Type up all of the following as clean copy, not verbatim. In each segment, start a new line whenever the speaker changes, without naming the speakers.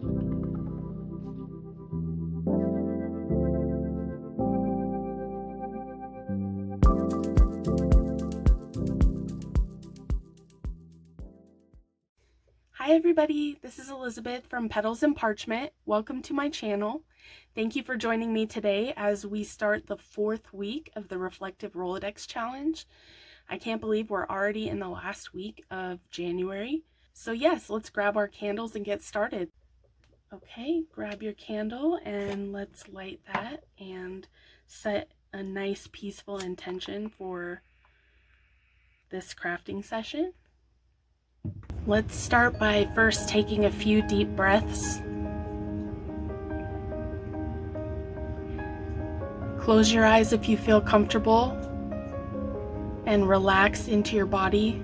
Hi everybody, this is Elizabeth from Petals and Parchment. Welcome to my channel. Thank you for joining me today as we start the 4th week of the Reflective Rolodex challenge. I can't believe we're already in the last week of January. So yes, let's grab our candles and get started. Okay, grab your candle and let's light that and set a nice peaceful intention for this crafting session. Let's start by first taking a few deep breaths. Close your eyes if you feel comfortable and relax into your body.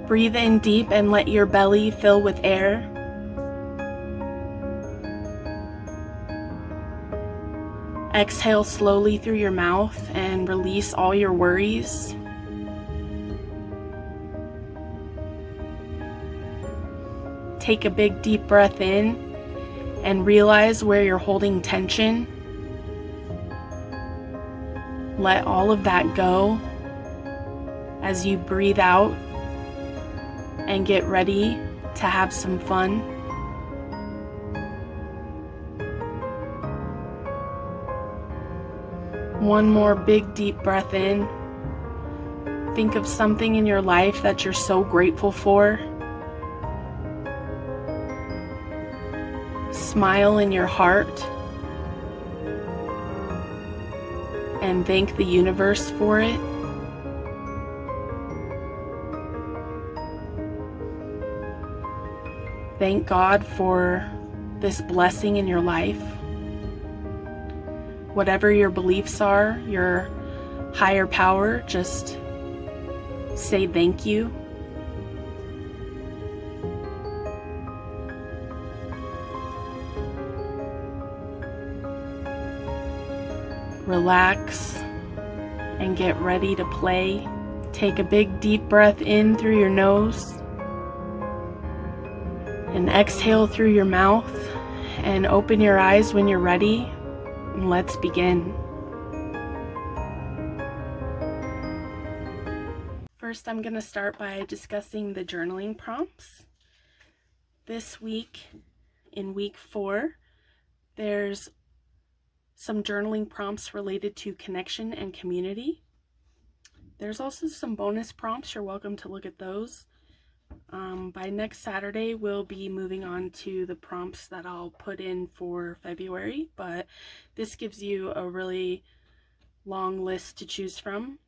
Breathe in deep and let your belly fill with air. Exhale slowly through your mouth and release all your worries. Take a big deep breath in and realize where you're holding tension. Let all of that go as you breathe out and get ready to have some fun. One more big deep breath in. Think of something in your life that you're so grateful for. Smile in your heart and thank the universe for it. Thank God for this blessing in your life. Whatever your beliefs are, your higher power, just say thank you. Relax and get ready to play. Take a big deep breath in through your nose and exhale through your mouth, and open your eyes when you're ready, and let's begin. First, I'm going to start by discussing the journaling prompts. This week, in week 4, there's some journaling prompts related to connection and community. There's also some bonus prompts. You're welcome to look at those. By next Saturday, we'll be moving on to the prompts that I'll put in for February, but this gives you a really long list to choose from.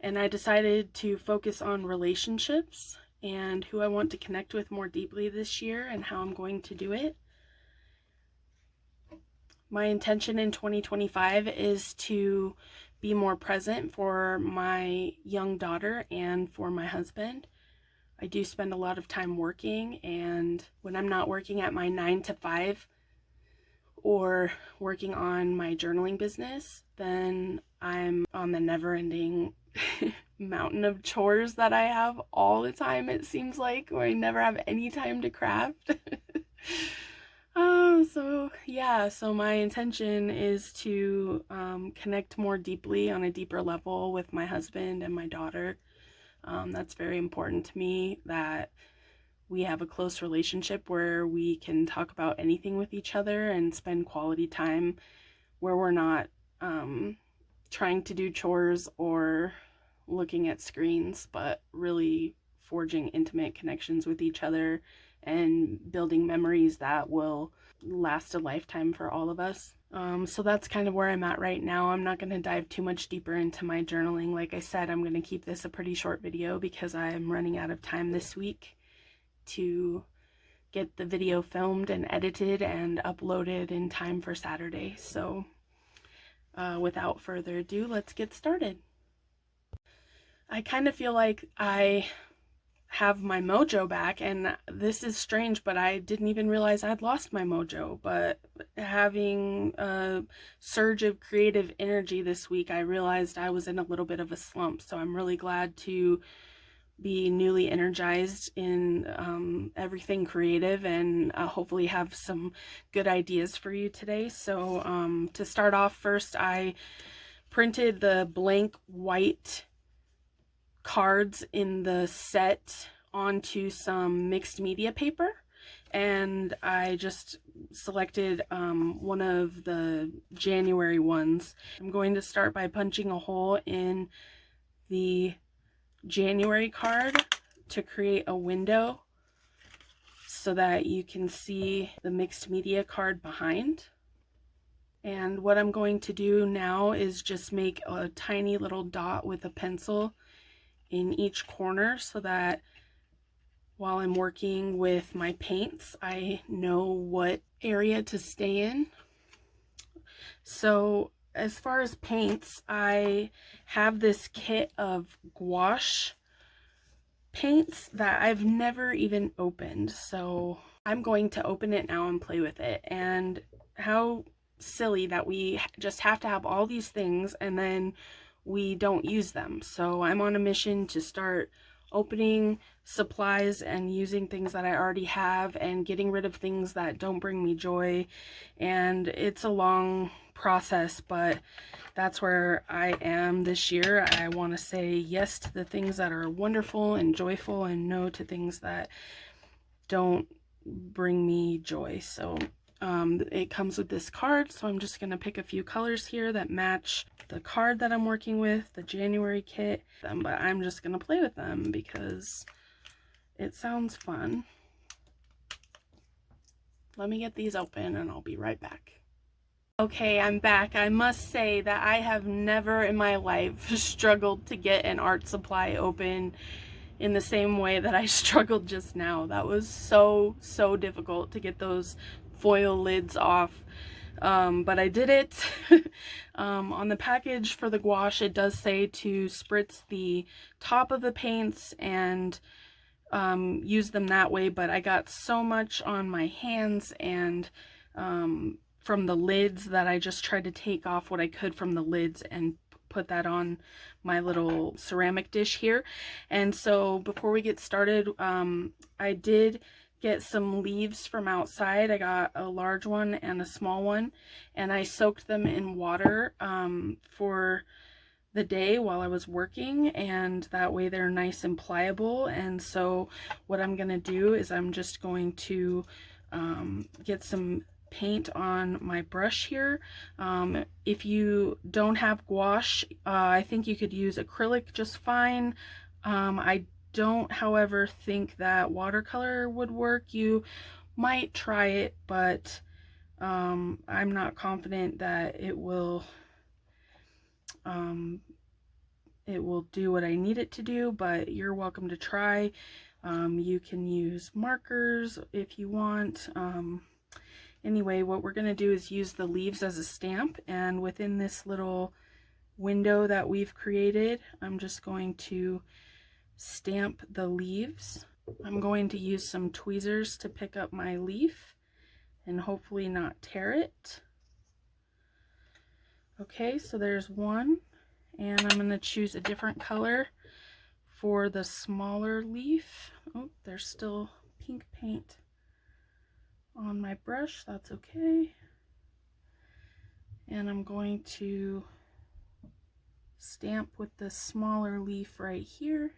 And I decided to focus on relationships and who I want to connect with more deeply this year and how I'm going to do it. My intention in 2025 is to be more present for my young daughter and for my husband. I do spend a lot of time working, and when I'm not working at my 9 to 5 or working on my journaling business, then I'm on the never-ending mountain of chores that I have all the time, it seems like, where I never have any time to craft. So my intention is to connect more deeply on a deeper level with my husband and my daughter. That's very important to me, that we have a close relationship where we can talk about anything with each other and spend quality time where we're not trying to do chores or looking at screens, but really forging intimate connections with each other and building memories that will last a lifetime for all of us. So that's kind of where I'm at right now. I'm not going to dive too much deeper into my journaling. Like I said, I'm going to keep this a pretty short video because I'm running out of time this week to get the video filmed and edited and uploaded in time for Saturday. So without further ado, let's get started. I kind of feel like I have my mojo back, and this is strange, but I didn't even realize I'd lost my mojo. But having a surge of creative energy this week, I realized I was in a little bit of a slump, so I'm really glad to be newly energized in everything creative, and hopefully have some good ideas for you today. So to start off, first I printed the blank white cards in the set onto some mixed media paper, and I just selected one of the January ones. I'm going to start by punching a hole in the January card to create a window so that you can see the mixed media card behind. And what I'm going to do now is just make a tiny little dot with a pencil in each corner so that while I'm working with my paints, I know what area to stay in. So as far as paints, I have this kit of gouache paints that I've never even opened. So I'm going to open it now and play with it. And how silly that we just have to have all these things and then we don't use them. So I'm on a mission to start opening supplies and using things that I already have and getting rid of things that don't bring me joy. And it's a long process, but that's where I am this year. I want to say yes to the things that are wonderful and joyful and no to things that don't bring me joy. So it comes with this card, so I'm just going to pick a few colors here that match the card that I'm working with, the January kit, but I'm just going to play with them because it sounds fun. Let me get these open and I'll be right back. Okay, I'm back. I must say that I have never in my life struggled to get an art supply open in the same way that I struggled just now. That was so difficult to get those foil lids off. But I did it. On the package for the gouache, it does say to spritz the top of the paints and use them that way, but I got so much on my hands and from the lids that I just tried to take off what I could from the lids and put that on my little ceramic dish here. And so before we get started, I did get some leaves from outside. I got a large one and a small one, and I soaked them in water for the day while I was working, and that way they're nice and pliable. And so what I'm going to do is I'm just going to get some paint on my brush here. If you don't have gouache, I think you could use acrylic just fine. I don't, however, think that watercolor would work. You might try it, but I'm not confident that it will do what I need it to do, but you're welcome to try. You can use markers if you want. Anyway, what we're going to do is use the leaves as a stamp, and within this little window that we've created, I'm just going to stamp the leaves. I'm going to use some tweezers to pick up my leaf and hopefully not tear it. Okay, so there's one, and I'm going to choose a different color for the smaller leaf. Oh, there's still pink paint on my brush. That's okay. And I'm going to stamp with the smaller leaf right here.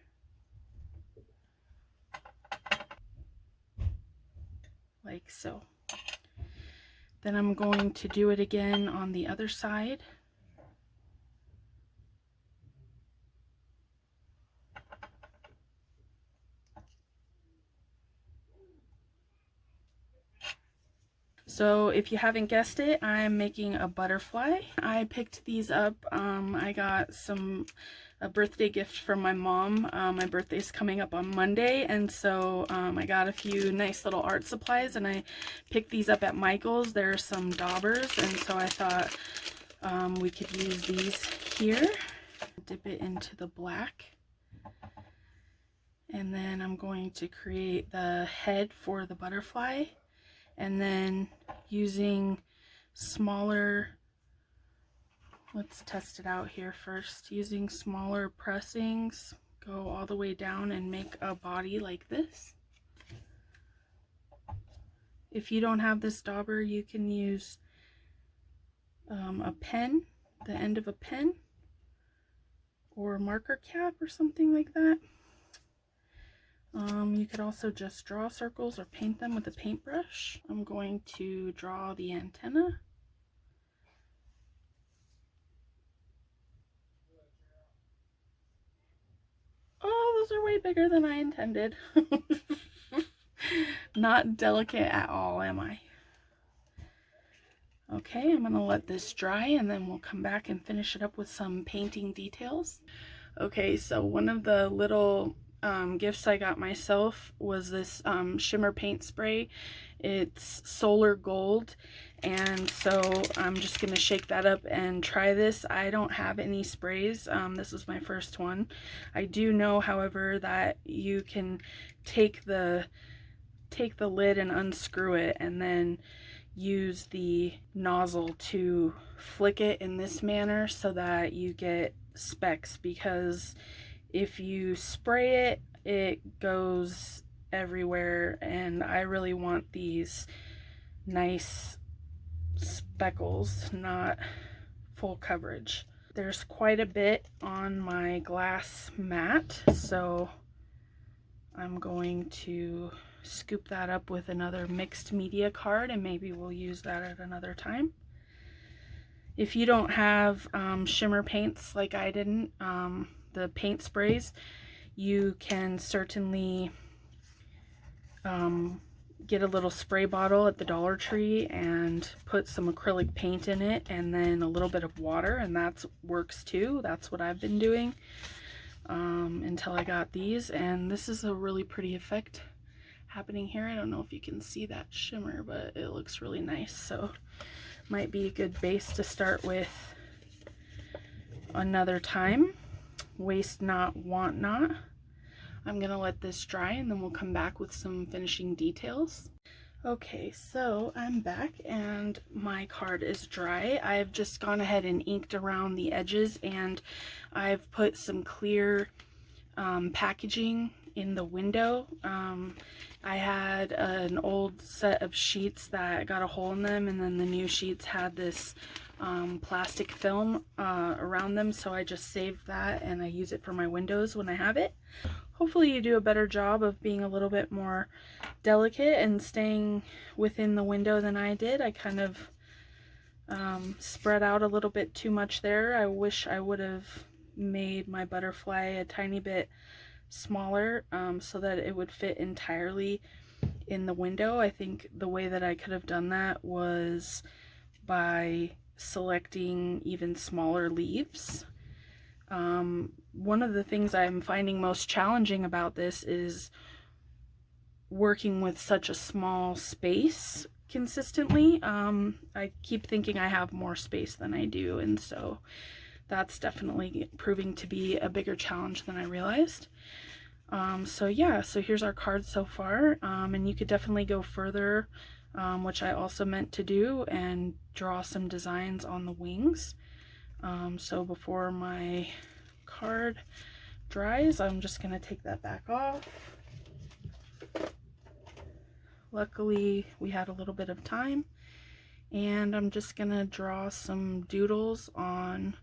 Like so. Then I'm going to do it again on the other side. So if you haven't guessed it, I'm making a butterfly. I picked these up. I got a birthday gift from my mom. My birthday's coming up on Monday, and so I got a few nice little art supplies, and I picked these up at Michael's. There are some daubers, and so I thought we could use these here. Dip it into the black. And then I'm going to create the head for the butterfly. And then using smaller, let's test it out here first, using smaller pressings, go all the way down and make a body like this. If you don't have this dauber, you can use a pen, the end of a pen, or a marker cap or something like that. You could also just draw circles or paint them with a paintbrush. I'm going to draw the antenna. Oh, those are way bigger than I intended. Not delicate at all, am I? Okay, I'm gonna let this dry and then we'll come back and finish it up with some painting details. Okay, so one of the little gifts I got myself was this shimmer paint spray. It's solar gold, and so I'm just gonna shake that up and try this. I don't have any sprays. This is my first one. I do know, however, that you can take the lid and unscrew it and then use the nozzle to flick it in this manner so that you get specks, because if you spray it, it goes everywhere, and I really want these nice speckles, not full coverage. There's quite a bit on my glass mat, so I'm going to scoop that up with another mixed media card, and maybe we'll use that at another time. If you don't have shimmer paints like I didn't, the paint sprays, you can certainly get a little spray bottle at the Dollar Tree and put some acrylic paint in it and then a little bit of water, and that works too. That's what I've been doing until I got these, and this is a really pretty effect happening here. I don't know if you can see that shimmer, but it looks really nice, so might be a good base to start with another time. Waste not, want not. I'm gonna let this dry and then we'll come back with some finishing details. Okay, so I'm back and my card is dry. I've just gone ahead and inked around the edges, and I've put some clear packaging in the window. I had an old set of sheets that got a hole in them, and then the new sheets had this plastic film around them, so I just saved that and I use it for my windows when I have it. Hopefully you do a better job of being a little bit more delicate and staying within the window than I did. I kind of spread out a little bit too much there. I wish I would have made my butterfly a tiny bit smaller so that it would fit entirely in the window. I think the way that I could have done that was by selecting even smaller leaves. One of the things I'm finding most challenging about this is working with such a small space consistently. I keep thinking I have more space than I do, and so that's definitely proving to be a bigger challenge than I realized. So yeah, so here's our card so far, and you could definitely go further, which I also meant to do, and draw some designs on the wings. So before my card dries, I'm just going to take that back off. Luckily, we had a little bit of time, and I'm just going to draw some doodles on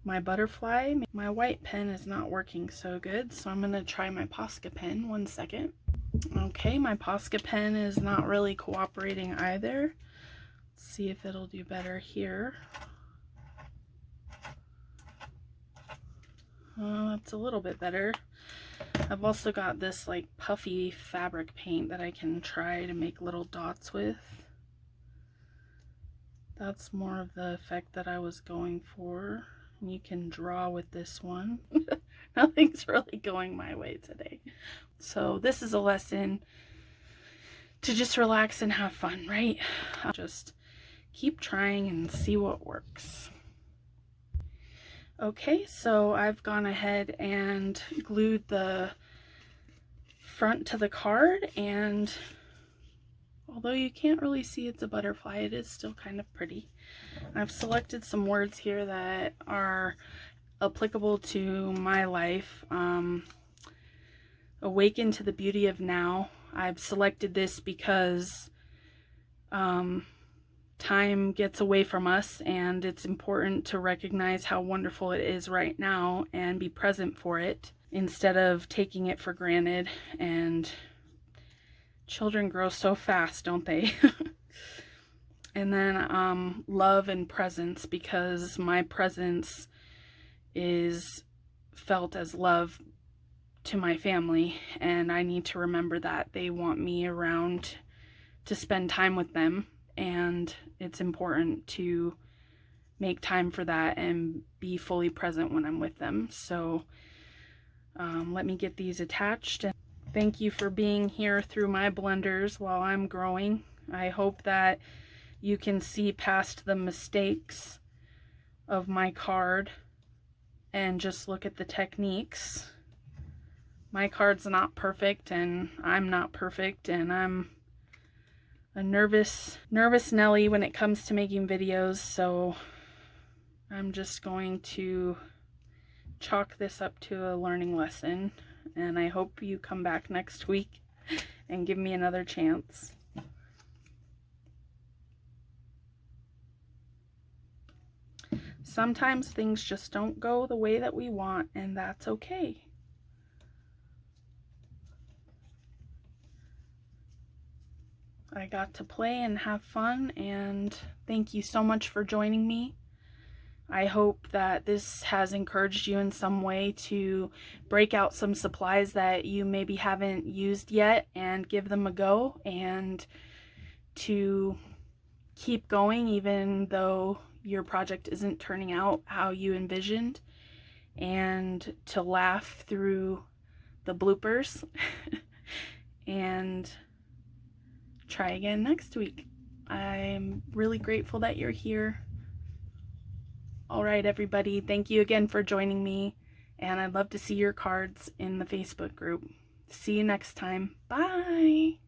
my butterfly. My white pen is not working so good, so I'm going to try my Posca pen. 1 second. Okay, my Posca pen is not really cooperating either. Let's see if it'll do better here. That's a little bit better. I've also got this like puffy fabric paint that I can try to make little dots with. That's more of the effect that I was going for. You can draw with this one. Nothing's really going my way today. So this is a lesson to just relax and have fun, right? I'll just keep trying and see what works. Okay, so I've gone ahead and glued the front to the card, and although you can't really see it's a butterfly, it is still kind of pretty. I've selected some words here that are applicable to my life. Awaken to the beauty of now. I've selected this because time gets away from us, and it's important to recognize how wonderful it is right now and be present for it instead of taking it for granted. And children grow so fast, don't they? And then love and presence, because my presence is felt as love to my family, and I need to remember that they want me around to spend time with them, and it's important to make time for that and be fully present when I'm with them. So let me get these attached. Thank you for being here through my blunders while I'm growing. I hope that you can see past the mistakes of my card and just look at the techniques. My card's not perfect, and I'm not perfect, and I'm a nervous Nelly when it comes to making videos, so I'm just going to chalk this up to a learning lesson, and I hope you come back next week and give me another chance. Sometimes things just don't go the way that we want, and that's okay. I got to play and have fun, and thank you so much for joining me. I hope that this has encouraged you in some way to break out some supplies that you maybe haven't used yet and give them a go, and to keep going even though your project isn't turning out how you envisioned, and to laugh through the bloopers and try again next week. I'm really grateful that you're here. All right, everybody, thank you again for joining me, and I'd love to see your cards in the Facebook group. See you next time. Bye!